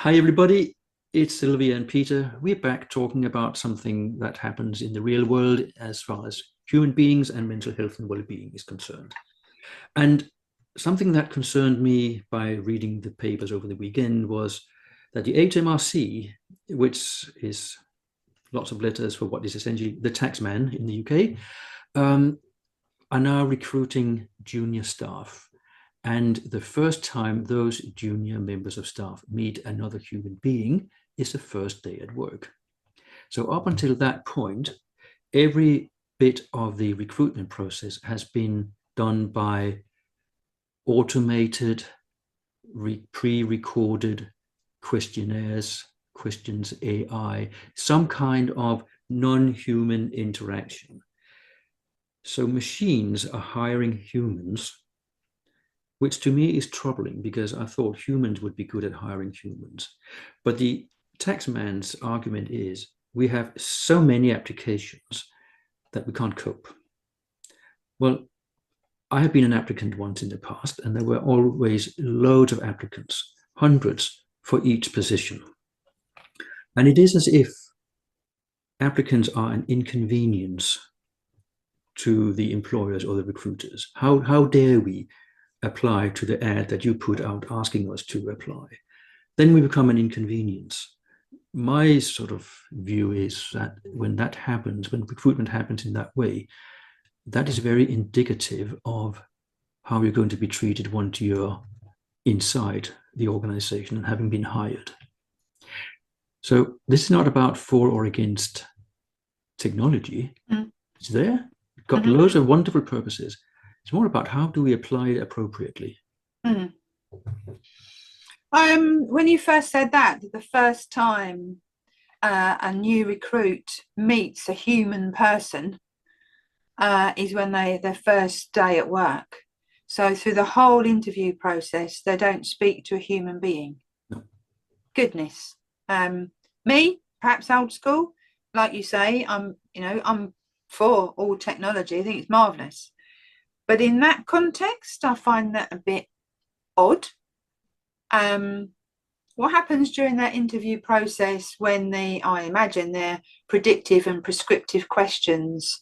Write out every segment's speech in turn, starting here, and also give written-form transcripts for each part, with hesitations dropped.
Hi, everybody. It's Sylvia and Peter. We're back talking about something that happens in the real world as far as human beings and mental health and well-being is concerned. And something that concerned me by reading the papers over the weekend was that the HMRC, which is lots of letters for what is essentially the tax man in the UK, are now recruiting junior staff. And the first time those junior members of staff meet another human being is the first day at work. So up until that point, every bit of the recruitment process has been done by automated, pre-recorded questionnaires, questions AI, some kind of non-human interaction. So machines are hiring humans, which to me is troubling because I thought humans would be good at hiring humans. But the taxman's argument is we have so many applications that we can't cope. Well, I have been an applicant once in the past, and there were always loads of applicants, hundreds for each position. And it is as if applicants are an inconvenience to the employers or the recruiters. How dare we apply to the ad that you put out asking us to apply? Then we become an inconvenience. My sort of view is that when that happens, when recruitment happens in that way, that is very indicative of how you're going to be treated once you're inside the organization and having been hired. So this is not about for or against technology. It's there. It's got loads of wonderful purposes. It's more about how do we apply it appropriately. When you first said that, the first time a new recruit meets a human person is when their first day at work. So through the whole interview process, they don't speak to a human being. No. Goodness. Me, perhaps old school, like you say, I'm for all technology. I think it's marvelous. But in that context, I find that a bit odd. What happens during that interview process when I imagine they're predictive and prescriptive questions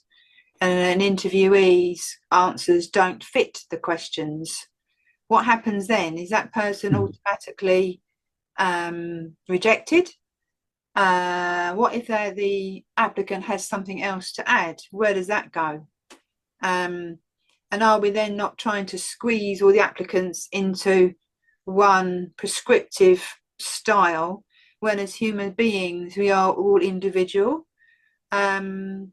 and an interviewee's answers don't fit the questions? What happens then? Is that person automatically rejected? What if the applicant has something else to add? Where does that go? And are we then not trying to squeeze all the applicants into one prescriptive style when as human beings we are all individual? That's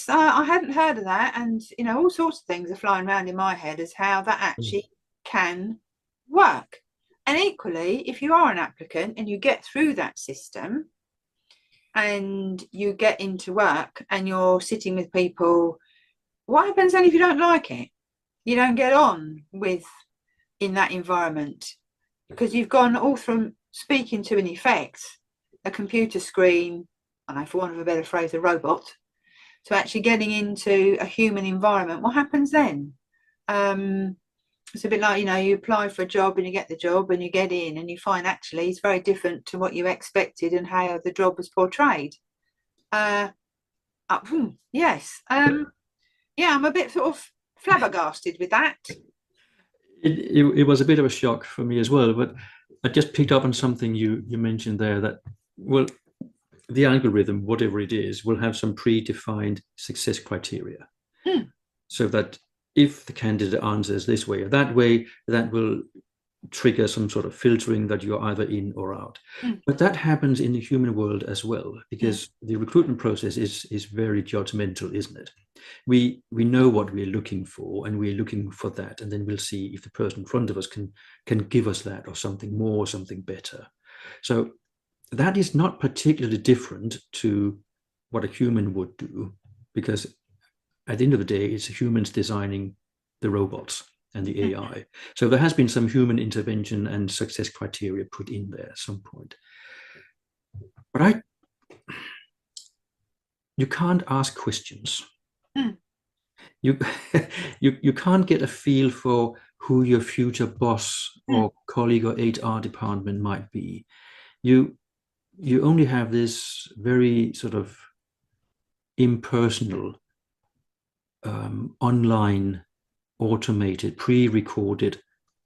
I hadn't heard of that, and all sorts of things are flying around in my head as how that actually can work. And equally, if you are an applicant and you get through that system and you get into work and you're sitting with people, what happens then if you don't like it? You don't get on with in that environment because you've gone all from speaking to, in effect, a computer screen, and for want of a better phrase, a robot, to actually getting into a human environment. What happens then? It's a bit like, you apply for a job and you get the job and you get in and you find actually it's very different to what you expected and how the job was portrayed. Yes. I'm a bit sort of flabbergasted with that. It was a bit of a shock for me as well, but I just picked up on something you mentioned there that, well, the algorithm, whatever it is, will have some predefined success criteria. So that if the candidate answers this way or that way, that will trigger some sort of filtering that you're either in or out. But that happens in the human world as well, because the recruitment process is very judgmental, isn't it? We know what we're looking for and we're looking for that, and then we'll see if the person in front of us can give us that or something more, something better. So that is not particularly different to what a human would do, because at the end of the day, it's humans designing the robots and the AI. So there has been some human intervention and success criteria put in there at some point. But you can't ask questions. You can't get a feel for who your future boss or colleague or HR department might be. You only have this very sort of impersonal, online, automated, pre-recorded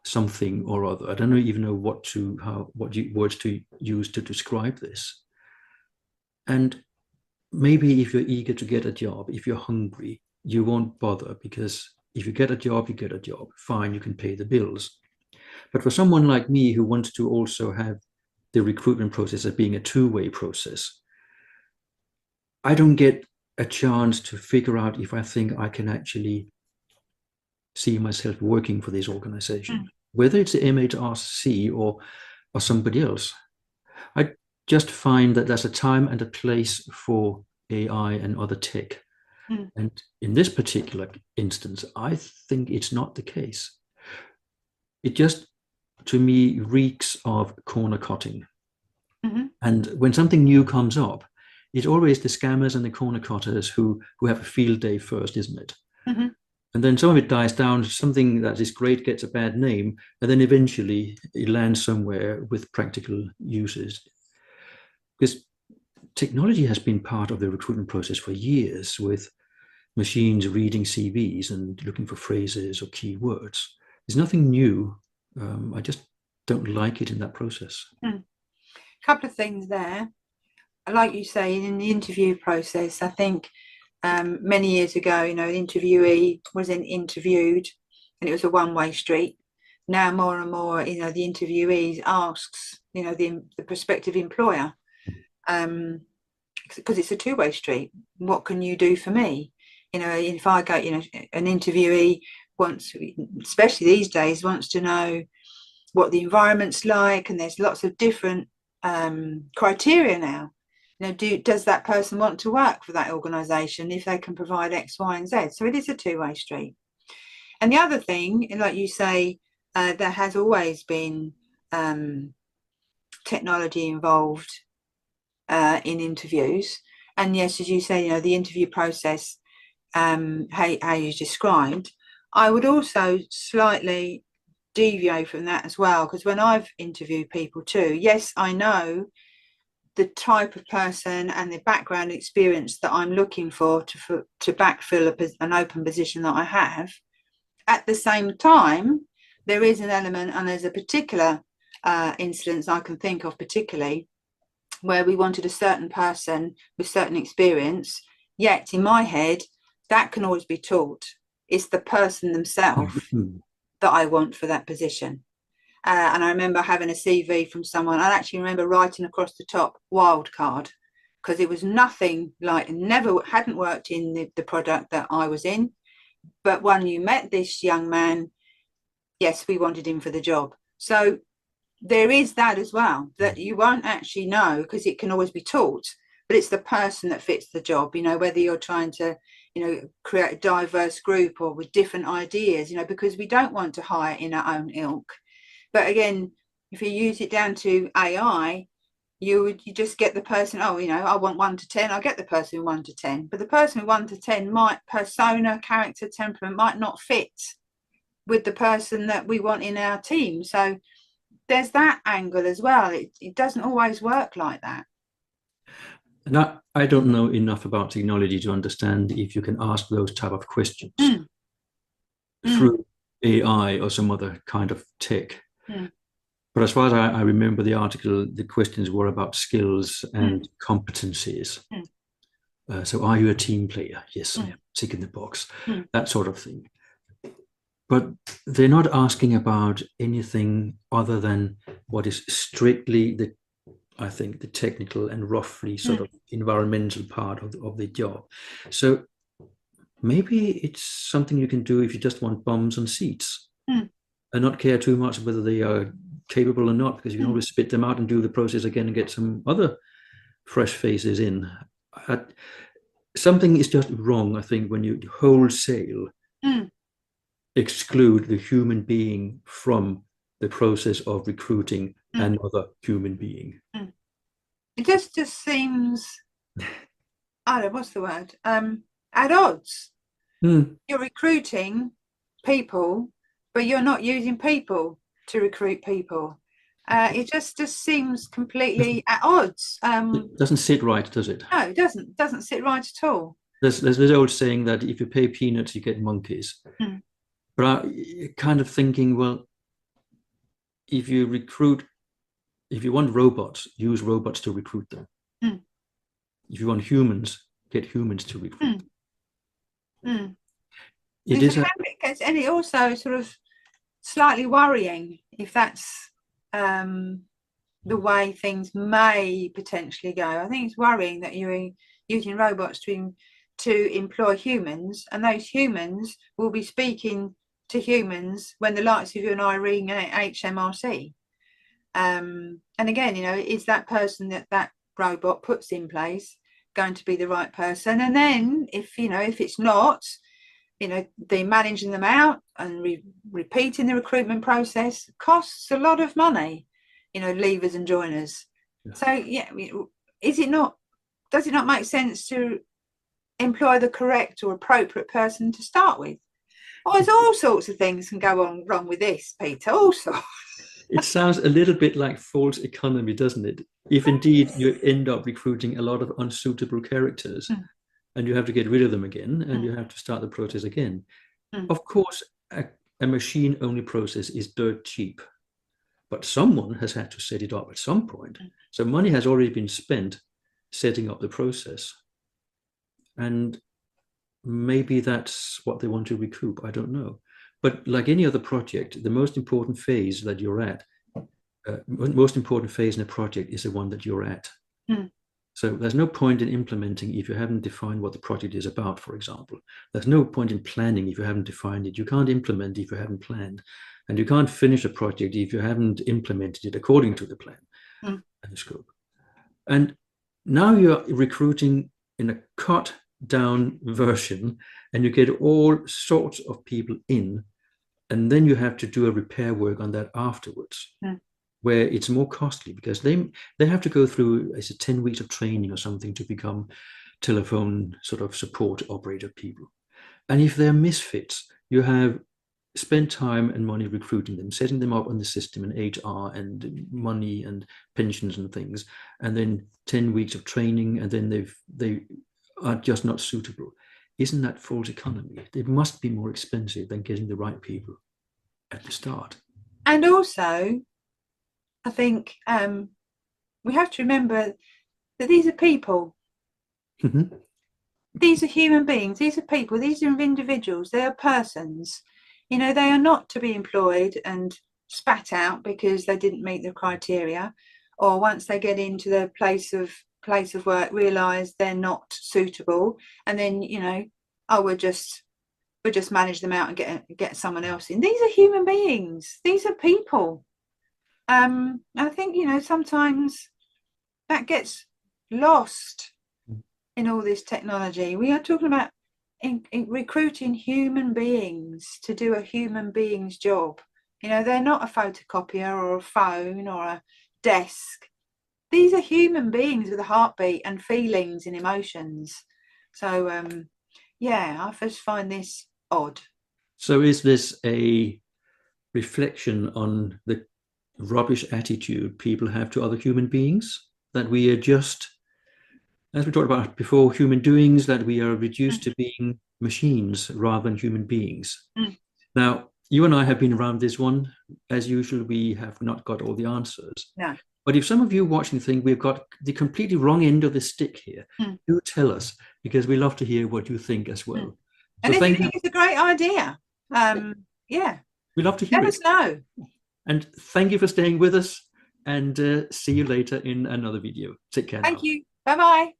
something or other. I don't even know what words to use to describe this. And maybe if you're eager to get a job, if you're hungry, you won't bother, because if you get a job, you get a job. Fine, you can pay the bills. But for someone like me who wants to also have the recruitment process as being a two-way process, I don't get a chance to figure out if I think I can actually see myself working for this organization, whether it's the MHRC or somebody else. I just find that there's a time and a place for AI and other tech. And in this particular instance, I think it's not the case. It just, to me, reeks of corner cutting. And when something new comes up, it's always the scammers and the corner cutters who have a field day first, isn't it? And then some of it dies down. Something that is great gets a bad name, and then eventually it lands somewhere with practical uses. Because technology has been part of the recruitment process for years, with machines reading CVs and looking for phrases or keywords. There's nothing new. I just don't like it in that process. Couple of things there. Like you say, in the interview process, I think many years ago, the interviewee was interviewed and it was a one-way street. Now more and more, the interviewee asks, the prospective employer, because it's a two-way street. What can you do for me? If I go, an interviewee wants, especially these days, wants to know what the environment's like, and there's lots of different criteria now. Does that person want to work for that organisation if they can provide X, Y, and Z? So it is a two-way street. And the other thing, like you say, there has always been technology involved in interviews. And yes, as you say, the interview process, how you described, I would also slightly deviate from that as well, because when I've interviewed people too, yes, I know the type of person and the background experience that I'm looking for to backfill an open position that I have. At the same time, there is an element, and there's a particular instance I can think of particularly, where we wanted a certain person with certain experience, yet in my head, that can always be taught. It's the person themselves that I want for that position. And I remember having a CV from someone. I actually remember writing across the top wild card, because it was nothing like, hadn't worked in the product that I was in. But when you met this young man, yes, we wanted him for the job. So there is that as well, that you won't actually know, because it can always be taught, but it's the person that fits the job, whether you're trying to, create a diverse group or with different ideas, because we don't want to hire in our own ilk. But again, if you use it down to AI, you just get the person, I want 1 to 10, I'll get the person 1 to 10. But the person 1 to 10 persona, character, temperament might not fit with the person that we want in our team. So there's that angle as well. It doesn't always work like that. And I don't know enough about technology to understand if you can ask those type of questions through AI or some other kind of tech. But as far as I remember the article, the questions were about skills and competencies. So are you a team player? Yes, I am. Tick in the box, that sort of thing. But they're not asking about anything other than what is strictly I think the technical and roughly sort of environmental part of the job. So maybe it's something you can do if you just want bums on seats and not care too much whether they are capable or not, because you can always spit them out and do the process again and get some other fresh faces in. Something is just wrong, I think, when you wholesale exclude the human being from the process of recruiting another human being. It just seems, I don't know, what's the word? At odds. You're recruiting people, but you're not using people to recruit people. It just seems completely at odds. It doesn't sit right, does it? No, it doesn't sit right at all. There's this old saying that if you pay peanuts, you get monkeys. Mm. But I kind of thinking, well, if you want robots, use robots to recruit them. Mm. If you want humans, get humans to recruit them. Mm. It is and it also sort of slightly worrying if that's the way things may potentially go. I think it's worrying that you're using robots to employ humans, and those humans will be speaking to humans when the likes of you and I ring HMRC. And again, is that person that robot puts in place going to be the right person? And then if it's not, the managing them out and repeating the recruitment process costs a lot of money, leavers and joiners. Yeah. So yeah, does it not make sense to employ the correct or appropriate person to start with? Well, there's all sorts of things can go on wrong with this, Peter, all sorts. It sounds a little bit like false economy, doesn't it? If indeed you end up recruiting a lot of unsuitable characters, and you have to get rid of them again, and you have to start the process again. Of course, a machine-only process is dirt cheap, but someone has had to set it up at some point. So money has already been spent setting up the process. And maybe that's what they want to recoup. I don't know. But like any other project, the most important phase that you're at, most important phase in a project is the one that you're at. So there's no point in implementing if you haven't defined what the project is about, for example. There's no point in planning if you haven't defined it. You can't implement if you haven't planned. And you can't finish a project if you haven't implemented it according to the plan and the scope. And now you're recruiting in a cut down version, and you get all sorts of people in, and then you have to do a repair work on that afterwards. Where it's more costly because they have to go through 10 weeks of training or something to become telephone sort of support operator people. And if they're misfits, you have spent time and money recruiting them, setting them up on the system and HR and money and pensions and things, and then 10 weeks of training, and then they are just not suitable. Isn't that false economy? It must be more expensive than getting the right people at the start. And also, I think we have to remember that these are people. These are human beings. These are people. These are individuals. They are persons. They are not to be employed and spat out because they didn't meet the criteria, or once they get into the place of work, realise they're not suitable, and then we'll just manage them out and get someone else in. These are human beings. These are people. I think sometimes that gets lost in all this technology. We are talking about in recruiting human beings to do a human being's job. They're not a photocopier or a phone or a desk. These are human beings with a heartbeat and feelings and emotions. So I just find this odd. So is this a reflection on the rubbish attitude people have to other human beings, that we are just, as we talked about before, human doings, that we are reduced to being machines rather than human beings? Now, you and I have been around this one. As usual, we have not got all the answers. No. But if some of you watching think we've got the completely wrong end of the stick here, do tell us, because we love to hear what you think as well. And if you think it's a great idea, we love to hear it. Let us know. And thank you for staying with us, and see you later in another video. Take care. Thank you. Bye-bye.